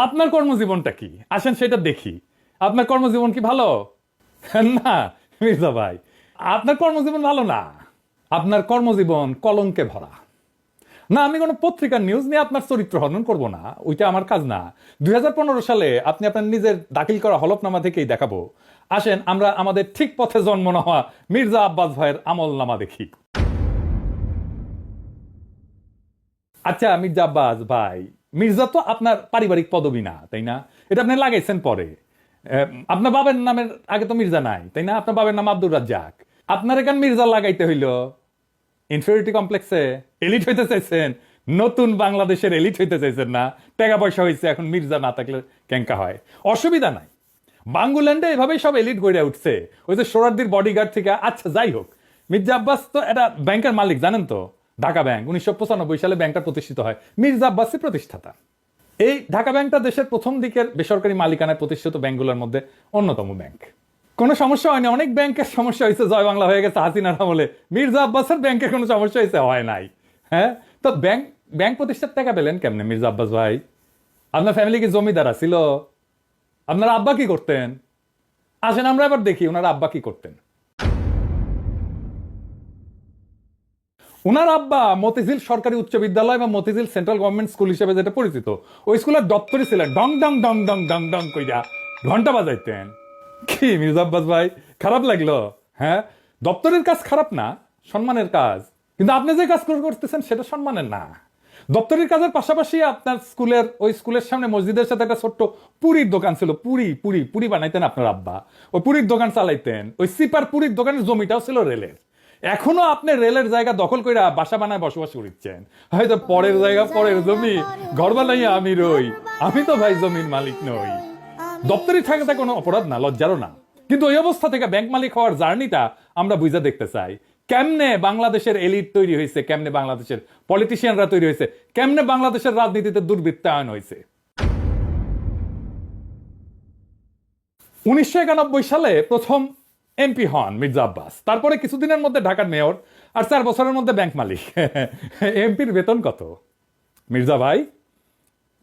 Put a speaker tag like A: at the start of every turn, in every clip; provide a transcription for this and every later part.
A: আপনার কর্মজীবনটা কি আসেন সেটা দেখি। আপনার কর্মজীবন কি ভালো? না মির্জা ভাই, আপনার কর্মজীবন ভালো না। আপনার কর্মজীবন কলঙ্কে ভরা। না, আমি কোনো পত্রিকার নিউজ নিয়ে আপনার চরিত্র হনন করব না, ওইটা আমার কাজ না। 2015 সালে আপনি আপনার নিজের দাখিল করা হলফনামা থেকেই দেখাবো। আসেন আমরা আমাদের ঠিক পথে জন্ম নেওয়া মির্জা আব্বাস ভাইয়ের আমলনামা দেখি। আচ্ছা মির্জা আব্বাস ভাই, মির্জা তো আপনার পারিবারিক পদবি না, তাই না? এটা আপনি লাগাইছেন পরে। আপনার বাবার নামের আগে তো মির্জা নাই, তাই না? আপনার বাবার নাম আব্দুর রাজ্জাক। আপনার এখান মির্জা লাগাইতে হইল ইনফিরিয়রিটি কমপ্লেক্সে এলিট হইতে চাইছেন, নতুন বাংলাদেশের এলিট হইতে চাইছেন না? টাকা পয়সা হয়েছে, এখন মির্জা না থাকলে কেঙ্কা হয়। অসুবিধা নাই, বাঙ্গুল্যান্ডে এভাবেই সব এলিট গড়ে উঠছে, ওই যে সোহরাওয়ার্দীর বডিগার্ড থেকে। আচ্ছা যাই হোক, মির্জা আব্বাস তো এটা ব্যাংকের মালিক, জানেন তো? ঢাকা ব্যাংক 1995 সালে ব্যাংকটা প্রতিষ্ঠিত হয়, মির্জা আব্বাসই প্রতিষ্ঠাতা। এই ঢাকা ব্যাংকটা দেশের প্রথম দিকের বেসরকারি মালিকানায় প্রতিষ্ঠিত ব্যাংকগুলোর মধ্যে অন্যতম ব্যাংক। কোনো সমস্যা হয়নি। অনেক ব্যাংকের সমস্যা হয়েছে, জয় বাংলা হয়ে গেছে হাসিনার আমলে। মির্জা আব্বাসের ব্যাংকের কোনো সমস্যা হয়েছে? হয় নাই। হ্যাঁ, তো ব্যাংক প্রতিষ্ঠার টাকা পেলেন কেমনে মির্জা আব্বাস ভাই? আপনার ফ্যামিলি কি জমিদার ছিল? আপনার আব্বা কি করতেন? আসেন আমরা এবার দেখি ওনার আব্বা কি করতেন। উনার আব্বা মতিঝিল সরকারি উচ্চ বিদ্যালয় বা মতিঝিল সেন্ট্রাল গভর্নমেন্ট স্কুল হিসেবে যেটা পরিচিত, ওই স্কুলের দপ্তরই ছিলেন। ডং ডং ডং ডং ডং ডং কইরা ঘন্টা বাজাইতেন। কি মির্জা আব্বাস ভাই, খারাপ লাগলো? হ্যাঁ, দপ্তরের কাজ খারাপ না, সম্মানের কাজ। কিন্তু আপনি যে কাজ করতেছেন সেটা সম্মানের না। দপ্তরের কাজের পাশাপাশি আপনার স্কুলের সামনে মসজিদের সাথে একটা ছোট্ট পুরীর দোকান ছিল। পুরি বানাইতেন আপনার আব্বা, ওই পুরীর দোকান চালাইতেন। ওই সিপার পুরীর দোকানের জমিটাও ছিল রেলের। এখনো আপনি রেলের জায়গা দখল করে বাসা বানায় বসবাস করছেন। হয়তো পরের জায়গা পরের জমি, ঘর বানাইয়া আমি রই। আমি তো ভাই জমির মালিক নই। দপ্তরি থাকাটা কোনো অপরাধ না, লজ্জারও না। কিন্তু ওই অবস্থা থেকে ব্যাংক মালিক হওয়ার জার্নিটা আমরা বুঝে দেখতে চাই। কেমনে বাংলাদেশের এলিট তৈরি হয়েছে, কেমনে বাংলাদেশের পলিটিশিয়ানরা তৈরি হয়েছে, কেমনে বাংলাদেশের রাজনীতিতে দুর্বৃত্তায়ন হয়েছে। 1991 সালে প্রথম এমপি হন মির্জা আব্বাস। তারপরে কিছুদিনের মধ্যে ঢাকার মেয়র, আর 4 বছরের মধ্যে ব্যাংক মালিক। এমপির বেতন কত মির্জা ভাই?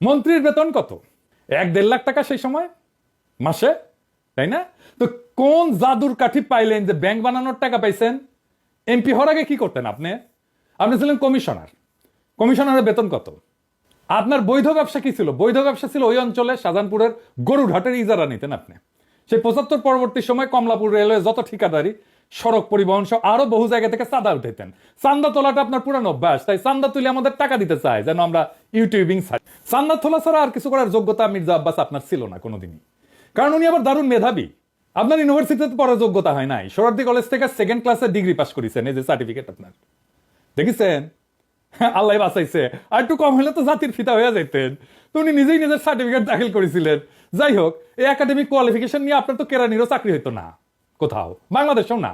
A: মন্ত্রীর বেতন কত? 1-1.5 লাখ টাকা সেই সময় মাসে, তাই না? তো কোন জাদুর কাঠি পাইলেন যে ব্যাংক বানানোর টাকা পাইছেন? এমপি হওয়ার আগে কি করতেন আপনি? আপনি ছিলেন কমিশনার। কমিশনারের বেতন কত? আপনার বৈধ ব্যবসা কি ছিল? বৈধ ব্যবসা ছিল ওই অঞ্চলে শাহজাহানপুরের গরুরহাটের ইজারা নিতেন আপনি। সেই 75 পরবর্তী সময় কমলাপুর রেলওয়ে যত ঠিকাদারি, সড়ক পরিবহন সহ আরো বহু জায়গা থেকে চাঁদা উঠাইতেন। চান্দা তোলাটা আপনার পুরানো অভ্যাস, তাই চান্দা তুলে আমাদের টাকা দিতে চায় যেন আমরা ইউটিউবিং ছাড়ি। চান্দা তোলা ছাড়া আর কিছু করার যোগ্যতা মির্জা আব্বাস আপনার ছিল না কোনোদিনই। কারণ উনি আবার দারুণ মেধাবী। আপনার ইউনিভার্সিটিতে পড়ার যোগ্যতা হয় নাই। সোহরাওয়ার্দী কলেজ থেকে 2nd ক্লাসে ডিগ্রি পাস করেছেন, এই যে সার্টিফিকেট আপনার, দেখেছেন? আল্লাহ বাঁচাইছে, আর একটু কম হলে তো জাতির ফিতা হয়ে যেতেন। তো উনি নিজেই নিজের সার্টিফিকেট দাখিল করেছিলেন। যাই হোক, এই একাডেমিক কোয়ালিফিকেশন নিয়ে আপনার তো কেরানিরও চাকরি হইতো না কোথাও, বাংলাদেশেও না।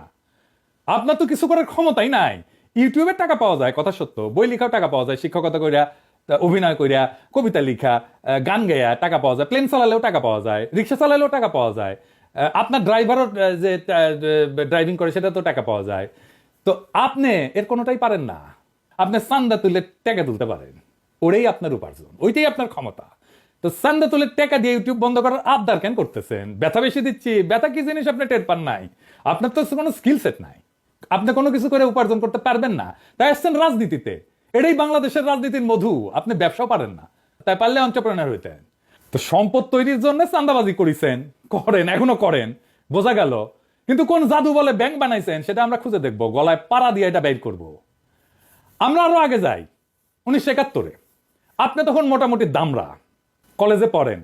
A: আপনার তো কিছু করার ক্ষমতাই নাই। ইউটিউবে টাকা পাওয়া যায়, কথা সত্য। বই লেখাও টাকা পাওয়া যায়, শিক্ষকতা কইরা, অভিনয় কইরা, কবিতা লিখা, গান গাইয়া টাকা পাওয়া যায়, প্লেন চালালেও টাকা পাওয়া যায়, রিক্সা চালালেও টাকা পাওয়া যায়। আপনার ড্রাইভারও যে ড্রাইভিং করে সেটা তো টাকা পাওয়া যায়। তো আপনি এর কোনোটাই পারেন না। আপনি চান্দা তুলে টাকা তুলতে পারেন, ওটাই আপনার উপার্জন, ওইটাই আপনার ক্ষমতা। তো চান্দা তুলে টাকা দিয়ে ইউটিউব বন্ধ করার আবদার কেন করতেছেন? ব্যথা বেশি দিচ্ছি, ব্যথা কি জিনিস আপনি টের পান নাই? আপনার তো কোনো স্কিল সেট নাই, আপনি কোনো কিছু করে উপার্জন করতে পারবেন না, তাই আসছেন রাজনীতিতে। এটাই বাংলাদেশের রাজনীতির মধু। আপনি ব্যবসাও পারেন না, তাই পারলে এন্টারপ্রেনার হইতেন। তো সম্পদ তৈরির জন্য চান্দাবাজি করেছেন, করেন, এখনো করেন, বোঝা গেল। কিন্তু কোন জাদু বলে ব্যাংক বানাইছেন সেটা আমরা খুঁজে দেখবো, গলায় পাড়া দিয়ে এটা বের করবো। আমরা আরো আগে যাই, 1971-এ। আপনি তখন মোটামুটি দামরা, কলেজে পড়েন।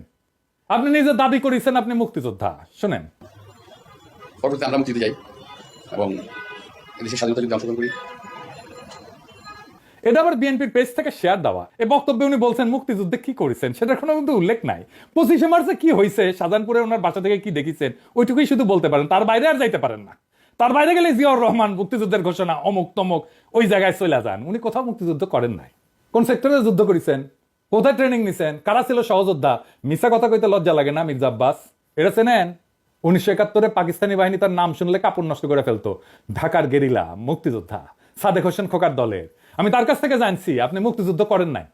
A: আপনি নিজে দাবি করেছেন আপনি মুক্তিযোদ্ধা। শোনেন,
B: পরবর্তীতে আমরা মুক্তিতে যাই এবং দেশের স্বাধীনতা যুদ্ধে অংশগ্রহণ করি।
A: এটা আবার বিএনপির পেজ থেকে শেয়ার দেওয়া। এই বক্তব্যে উনি বলছেন মুক্তিযুদ্ধে কি করেছেন সেটার কোনো কিন্তু উল্লেখ নাই। 25শে মার্চে কি হয়েছে, শাহজাহানপুরে ওনার বাসা থেকে কি দেখেছেন, ওইটুকুই শুধু বলতে পারেন, তার বাইরে আর যাইতে পারেন না। তার বাইরে গেলে জিয়াউর রহমান মুক্তিযুদ্ধের ঘোষণা অমুক তমুক ওই জায়গায় চলে যান। উনি কোথাও মুক্তিযুদ্ধ করেন নাই। কোন সেক্টরে যুদ্ধ করেছেন, কোথায় ট্রেনিং নিছেন, কারা ছিল সহযোদ্ধা? মিছা কথা কইতে লজ্জা লাগে না মির্জা আব্বাস? এটা চেনেন? 1971-এ পাকিস্তানি বাহিনী তার নাম শুনলে কাপড় নষ্ট করে ফেলতো। ঢাকার গেরিলা মুক্তিযোদ্ধা সাদেক হোসেন খোকার দলের। আমি তার কাছ থেকে জানছি আপনি মুক্তিযুদ্ধ করেন নাই।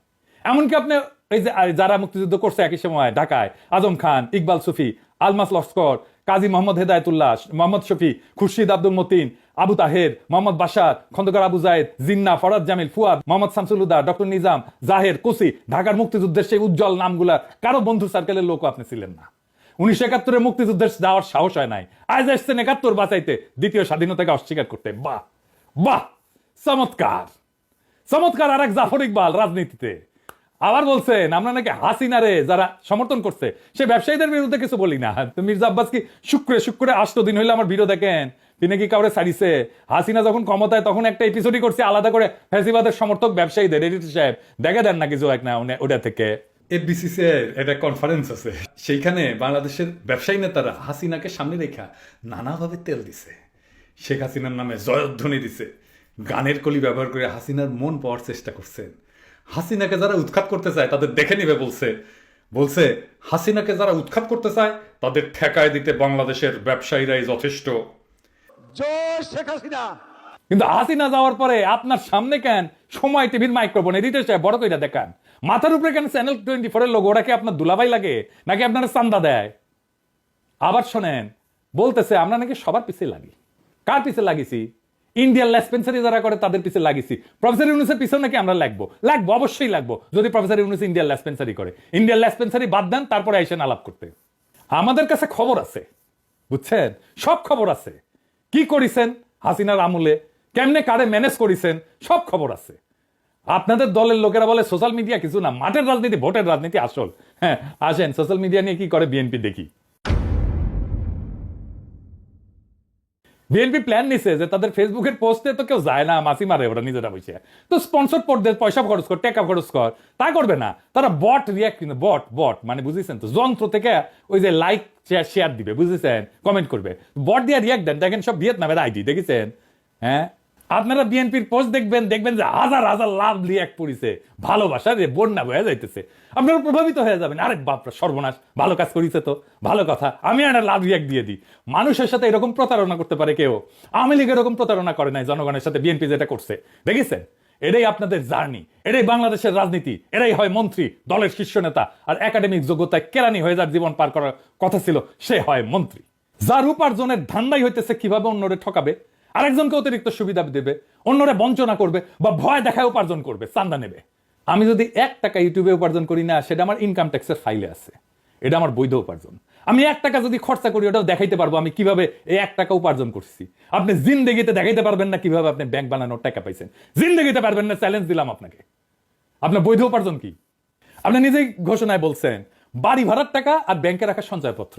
A: এমনকি আপনি এই যে যারা মুক্তিযুদ্ধ করছে একই সময় ঢাকায়, আজম খান, ইকবাল সুফি, আলমাস লস্কর, কাজী মোহাম্মদ হেদায়েতুল্লাহ, মোহাম্মদ শফি, খুরশিদ আব্দুল মতিন, আবু তাহের, মোহাম্মদ বাশার, খন্দকার আবু জায়েদ, জিন্না, ফরাদ জামিল, ফুয়াদ, মোহাম্মদ শামসুল হুদা, ডক্টর নিজাম, জাহের, কুসি, ঢাকার মুক্তিযুদ্ধের সেই উজ্জ্বল নামগুলা কারো বন্ধু সার্কেলের লোক আপনি ছিলেন না। 1971 মুক্তিযুদ্ধের যাওয়ার সাহস হয় নাই, আজ আসছেন 71 বাঁচাইতে, দ্বিতীয় স্বাধীনতাকে অস্বীকার করতে। বাহ বাহ, চমৎকার চমৎকার। আর এক জাফর ইকবাল রাজনীতিতে আবার বলছেন আমরা নাকি হাসিনারে যারা সমর্থন করছে সে ব্যবসায়ীদের বিরুদ্ধে কিছু বলি না। মির্জা আব্বাস কি শুক্রে 8 দিন হইলে আমার ভিডিও দেখেন, তিনি কি কাউরে ছাড়িছে? হাসিনা যখন ক্ষমতায় তখন একটা এপিসোডই করছে আলাদা করে ফ্যাসিবাদের সমর্থক ব্যবসায়ীদের। এডিটর সাহেব দেখে দেন না কিছু এক না ওটা থেকে। এফবিসিসি এর একটা কনফারেন্স আছে, সেইখানে বাংলাদেশের ব্যবসায়ী নেতারা হাসিনাকে সামনে রেখা নানাভাবে তেল দিছে, শেখ হাসিনার নামে জয়ধ্বনি দিছে, গানের কলি ব্যবহার করে হাসিনার মন পাওয়ার চেষ্টা করছেন। হাসিনাকে যারা উৎখাত করতে চায় তাদের দেখে নিবে বলছে হাসিনাকে যারা উৎখাত করতে চায় তাদের ঠেকায় দিতে বাংলাদেশের ব্যবসায়ীরাই যথেষ্ট।
C: শেখ হাসিনা।
A: কিন্তু হাসিনা যাওয়ার পরে আপনার সামনে কেন সময় টিভির মাইক্রোফোন এডিটর সাহেব বড় কইরা দেখান, মাথার উপরে কেন চ্যানেল 24 এর লোগো? ওরা কি আপনার দুলাভাই লাগে নাকি আপনার চান্দা দেয়? আবার শোনেন, বলতেছে আমরা নাকি সবার পিছে লাগি। কার পিছে লাগিছি? ইন্ডিয়ান লেসপেন্সারি যারা করে তাদের পিছে লাগিছি। প্রফেসর ইউনুসের পিছনে নাকি আমরা লাগবো, অবশ্যই লাগবো যদি প্রফেসর ইউনুস ইন্ডিয়ান লেসপেন্সারি করে। ইন্ডিয়ান লেসপেন্সারি বাদ দেন, তারপরে আইসেন আলাপ করতে। আমাদের কাছে খবর আছে, বুঝছেন, সব খবর আছে। কি করিছেন হাসিনার আমলে, কেমনে কারে ম্যানেজ করিছেন, সব খবর আছে। আপনাদের দলের লোকেরা বলে সোশ্যাল মিডিয়া কিছু না, মাঠের রাজনীতি, ভোটের রাজনীতি আসল। হ্যাঁ আসেন সোশ্যাল মিডিয়া নিয়ে কি করে বিএনপি দেখি। বিএনপি প্ল্যান নিছে যে তাদের ফেসবুকের পোস্টে তো কেউ যায় না, মাসি মারে ওরা নিজেরা বসে, তো স্পন্সর পড়তে পয়সা খরচ কর, টাকা খরচ কর, তা করবে না তারা। বট রিয়াক্ট, বট মানে বুঝেছেন তো, যন্ত্র থেকে ওই যে লাইক শেয়ার দিবে, বুঝেছেন, কমেন্ট করবে, বট দিয়ে রিয়াক্ট দেন। দেখেন সব ভিয়েতনামের আইডি, দেখেছেন? হ্যাঁ, আপনারা বিএনপির পোস্ট দেখবেন যে হাজার হাজার লাভ রিয়াক্ট পড়িছে, ভালোবাসা রে বন্যা বয়ে যাইতেছে, আপনারা প্রভাবিত হয়ে যাবেন। আরে বাপরা সর্বনাশ, ভালো কাজ করিছে তো, ভালো কথা, আমি একটা লাভ রিয়াক্ট দিয়ে দিই। মানুষের সাথে এরকম প্রতারণা করতে পারে কেউ? আওয়ামী লীগ এরকম প্রতারণা করে নাই জনগণের সাথে, বিএনপি যেটা করছে দেখেছেন। এটাই আপনাদের জার্নি, এটাই বাংলাদেশের রাজনীতি, এটাই হয় মন্ত্রী, দলের শীর্ষ নেতা। আর একাডেমিক যোগ্যতায় কেরানি হয়ে যার জীবন পার করার কথা ছিল, সে হয় মন্ত্রী। যার উপার্জনের ধান্দাই হইতেছে কিভাবে অন্যরে ঠকাবে, আরেকজনকে অতিরিক্ত সুবিধা দেবে, অন্যরা বঞ্চনা করবে বা ভয় দেখায় উপার্জন করবে, চান্দা নেবে। আমি যদি 1 টাকা ইউটিউবে উপার্জন করি না, সেটা আমার ইনকাম ট্যাক্সের ফাইলে আছে, এটা আমার বৈধ উপার্জন। আমি 1 টাকা যদি খরচা করি, ওটাও দেখাইতে পারবো আমি কিভাবে এই 1 টাকা উপার্জন করছি। আপনি জিন্দেগিতে দেখাইতে পারবেন না কিভাবে আপনি ব্যাংক বানানোর টাকা পাইছেন, জিন্দেগিতে পারবেন না, চ্যালেঞ্জ দিলাম আপনাকে। আপনার বৈধ উপার্জন কি? আপনি নিজেই ঘোষণায় বলছেন বাড়ি ভাড়ার টাকা আর ব্যাংকে রাখা সঞ্চয়পত্র।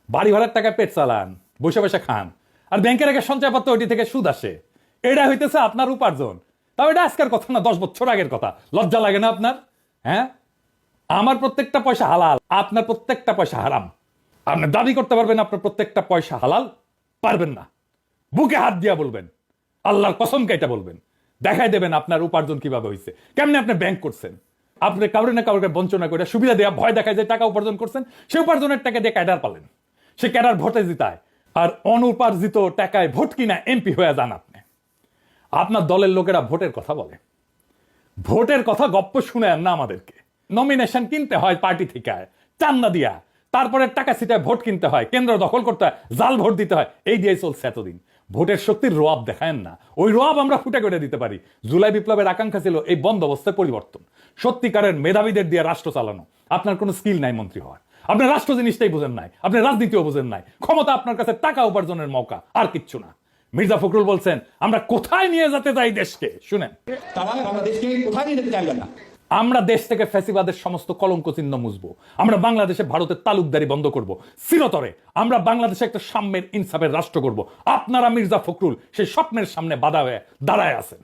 A: বাড়ি ভাড়ার টাকা পেট চালান, বসে বসে খান, আর ব্যাংকে রাখা সঞ্চয়পত্র ওইটি থেকে সুদ আসে, এটা হইতেছে আপনার উপার্জন। তাও এটা আজকের কথা না, 10 বছর আগের কথা। লজ্জা লাগে না আপনার? হ্যাঁ, আমার প্রত্যেকটা পয়সা হালাল, আপনার প্রত্যেকটা পয়সা হারাম। আপনি দাবি করতে পারবেন আপনার প্রত্যেকটা পয়সা হালাল? পারবেন না। বুকে হাত দিয়া বলবেন, আল্লাহর কসম কেটে বলবেন, দেখাই দেবেন আপনার উপার্জন কিভাবে হয়েছে, কেমনে আপনি ব্যাংক করছেন। আপনি কাউরে না কাউকে বঞ্চনা করে সুবিধা দেওয়া, ভয় দেখায় যে টাকা উপার্জন করছেন, সে উপার্জনের টাকা দিয়ে ক্যাডার পালেন, সে ক্যাডার ভোটে জিতায়, আর অনুপার্জিত টাকায় ভোট কিনা এমপি হয়ে যান আপনি। আপনার দলের লোকেরা ভোটের কথা বলে, ভোটের কথা গপ্প শুনে না আমাদেরকে। নমিনেশন কিনতে হয় পার্টি থেকে, চান্দা দিয়া, তারপরে টাকা ছিটায় ভোট কিনতে হয়, কেন্দ্র দখল করতে হয়, জাল ভোট দিতে হয়, এই দিয়েই চলছে এতদিন। ভোটের শক্তির রোয়াব দেখায়েন না, ওই রোয়াব আমরা ফুটে করে দিতে পারি। জুলাই বিপ্লবের আকাঙ্ক্ষা ছিল এই বন্দোবস্তের পরিবর্তন, সত্যিকারের মেধাবীদের দিয়ে রাষ্ট্র চালানো। আপনার কোনো স্কিল নাই মন্ত্রী হওয়ার, আপনি রাষ্ট্র জিনিসটাই বুঝেন নাই, আপনি রাজনীতিও বুঝেন নাই। ক্ষমতা আপনার কাছে টাকা উপার্জনের মৌকা, আর কিচ্ছু না। মির্জা ফখরুল বলছেন আমরা কোথায় নিয়ে যেতে চাই দেশকে, শুনেন,
C: তারা বাংলাদেশকে কোথায় নিয়ে যেতে চাইবেন না।
A: আমরা দেশ থেকে ফ্যাসিবাদের সমস্ত কলঙ্ক চিহ্ন মুছবো, আমরা বাংলাদেশে ভারতের তালুকদারি বন্ধ করব চিরতরে, আমরা বাংলাদেশে একটা সাম্যের ইনসাফের রাষ্ট্র করব। আপনারা মির্জা ফখরুল সেই স্বপ্নের সামনে বাধা হয়ে দাঁড়ায় আছেন।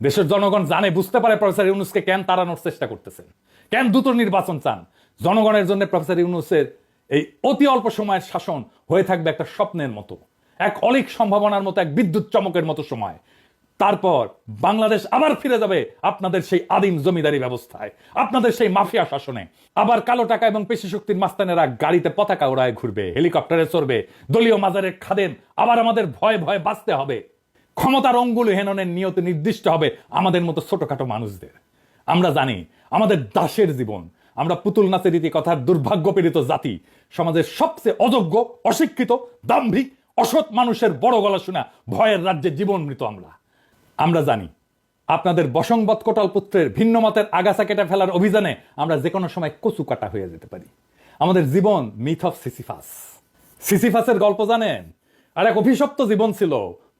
A: দেশের জনগণ জানে, বুঝতে পারে প্রফেসর ইউনুসকে কেন তাড়ানোর চেষ্টা করতেছেন, কেন দ্রুত নির্বাচন চান। জনগণের জন্য প্রফেসর ইউনুসের এই অতি অল্প সময়ের শাসন হয়ে থাকবে একটা স্বপ্নের মতো, এক অলিক সম্ভাবনার মতো, এক বিদ্যুৎ চমকের মতো সময়। তারপর বাংলাদেশ আবার ফিরে যাবে আপনাদের সেই আদিম জমিদারি ব্যবস্থায়, আপনাদের সেই মাফিয়া শাসনে। আবার কালো টাকা এবং পেশি শক্তির মাস্তানেরা গাড়িতে পতাকা ওড়ায় ঘুরবে, হেলিকপ্টারে চড়বে, দলীয় মাজারের খাদেম। আবার আমাদের ভয়ে ভয়ে বাঁচতে হবে, ক্ষমতার অঙ্গুল হেননের নিয়ত নির্দিষ্ট হবে আমাদের মতো ছোটখাটো মানুষদের। আমরা জানি আমাদের দাসের জীবন, আমরা পুতুল নাচের রীতি কথার দুর্ভাগ্য পীড়িত জাতি, সমাজের সবচেয়ে অযোগ্য, অশিক্ষিত, দাম্ভিক, অসৎ মানুষের বড় গলা শোনা ভয়ের রাজ্যে জীবন মৃত আমরা জানি আপনাদের বসংবৎ কোটাল পুত্রের ভিন্ন মতের আগাছা কেটে ফেলার অভিযানে আমরা যে কোনো সময় কচু কাটা হয়ে যেতে পারি। আমাদের জীবন মিথ অফ সিসিফাস। সিসিফাসের গল্প জানেন? আর এক অভিশপ্ত জীবন ছিল।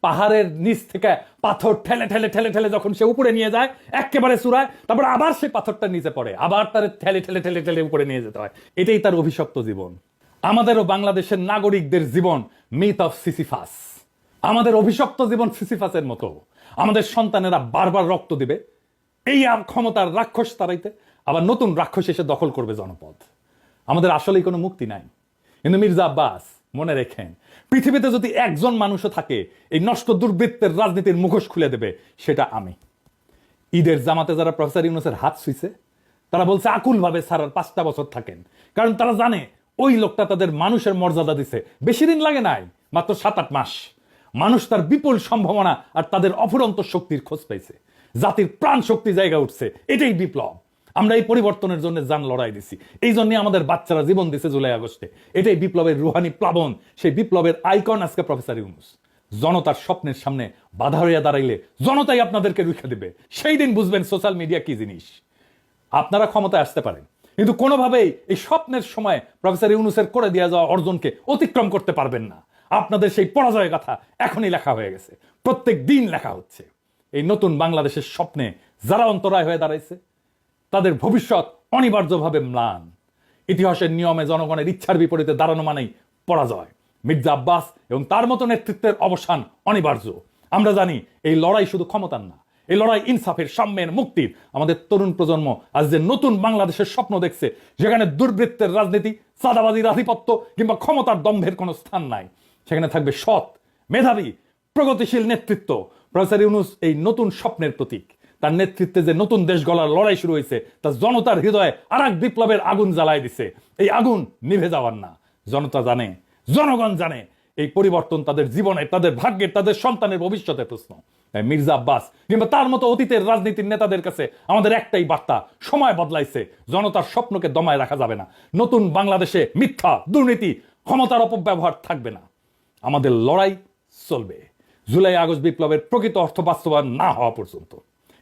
A: পাহাড়ের নিচ থেকে পাথর ঠেলে ঠেলে ঠেলে ঠেলে যখন সে উপরে নিয়ে যায় একেবারে চূড়ায়, তারপর আবার সেই পাথরটা নিচে পড়ে, আবার তার ঠেলে ঠেলে ঠেলে ঠেলে উপরে নিয়ে যেতে হয়। এটাই তার অভিশপ্ত জীবন। আমাদেরও বাংলাদেশের নাগরিকদের জীবন মিথ অফ সিসিফাস। আমাদের অভিশপ্ত জীবন সিসিফাসের মতো। আমাদের সন্তানেরা বারবার রক্ত দিবে এই ক্ষমতার রাক্ষস তাড়াইতে, আবার নতুন রাক্ষস এসে দখল করবে জনপদ। আমাদের আসলেই কোনো মুক্তি নাই। কিন্তু মির্জা আব্বাস, মনে রেখেন, পৃথিবীতে যদি একজন মানুষও থাকে এই নষ্ট দুর্বৃত্তের রাজনীতির মুখোশ খুলে দেবে, সেটা আমি। ঈদের জামাতে যারা প্রফেসর ইউনূসের হাত ছুঁইছে তারা বলছে আকুল ভাবে স্যার আর 5টা বছর থাকেন, কারণ তারা জানে ওই লোকটা তাদের মানুষের মর্যাদা দিছে। বেশি দিন লাগে নাই, মাত্র 7-8 মাস। মানুষ তার বিপুল সম্ভাবনা আর তাদের অফুরন্ত শক্তির খোঁজ পাইছে। জাতির প্রাণ শক্তি জায়গা উঠছে। এটাই বিপ্লব। আমরা এই পরিবর্তনের জন্য জান লড়াই দিছি। এই জন্য আমাদের বাচ্চারা জীবন দিছে জুলাই আগস্টে। এটাই বিপ্লবের রুহানি প্লাবন। সেই বিপ্লবের আইকন আজকে প্রফেসর ইউনূস। জনতার স্বপ্নের সামনে বাধা হইয়া দাঁড়াইলে জনতাই আপনাদেরকে রুখে দিবে। সেই দিন বুঝবেন সোশ্যাল মিডিয়া কি জিনিস। আপনারা ক্ষমতায় আসতে পারেন, কিন্তু কোনোভাবেই এই স্বপ্নের সময় প্রফেসর ইউনূসের করে দেওয়া যাওয়া অর্জনকে অতিক্রম করতে পারবেন না। আপনাদের সেই পরাজয়ের কথা এখনই লেখা হয়ে গেছে, প্রত্যেক দিন লেখা হচ্ছে। এই নতুন বাংলাদেশের স্বপ্নে যারা অন্তরায় হয়ে দাঁড়াইছে তাদের ভবিষ্যৎ অনিবার্যভাবে ম্লান। ইতিহাসের নিয়মে জনগণের ইচ্ছার বিপরীতে দাঁড়ানো মানেই পরাজয়। মির্জা আব্বাস এবং তার মতো নেতৃত্বের অবসান অনিবার্য। আমরা জানি এই লড়াই শুধু ক্ষমতার না, এই লড়াই ইনসাফের, সাম্যের, মুক্তির। আমাদের তরুণ প্রজন্ম আজ যে নতুন বাংলাদেশের স্বপ্ন দেখছে, যেখানে দুর্বৃত্তের রাজনীতি, চাঁদাবাজির আধিপত্য কিংবা ক্ষমতার দম্ভের কোনো স্থান নাই, সেখানে থাকবে সৎ, মেধাবী, প্রগতিশীল নেতৃত্ব। প্রফেসর ইউনূস এই নতুন স্বপ্নের প্রতীক। তার নেতৃত্বে যে নতুন দেশ গড়ার লড়াই শুরু হয়েছে তা জনতার হৃদয়ে আর এক বিপ্লবের আগুন জ্বালায় দিছে। এই আগুন নিভে যাওয়ার না। জনতা জানে, জনগণ জানে এই পরিবর্তন তাদের জীবনে, তাদের ভাগ্যের, তাদের সন্তানের ভবিষ্যতের প্রশ্ন। মির্জা আব্বাস কিংবা তার মতো অতীতের রাজনীতির নেতাদের কাছে আমাদের একটাই বার্তা: সময় বদলাইছে, জনতার স্বপ্নকে দমায় রাখা যাবে না। নতুন বাংলাদেশে মিথ্যা, দুর্নীতি, ক্ষমতার অপব্যবহার থাকবে না। আমাদের লড়াই চলবে জুলাই আগস্ট বিপ্লবের প্রকৃত অর্থ বাস্তবায়ন না হওয়া পর্যন্ত।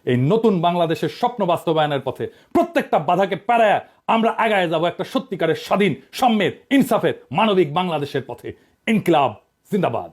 A: এই নতুন বাংলাদেশের স্বপ্ন বাস্তবায়নের পথে প্রত্যেকটা বাধাকে পেরায় আমরা আগায় যাব একটা সত্যিকারের স্বাধীন, সাম্যের, ইনসাফের, মানবিক বাংলাদেশের পথে। ইনকিলাব জিন্দাবাদ।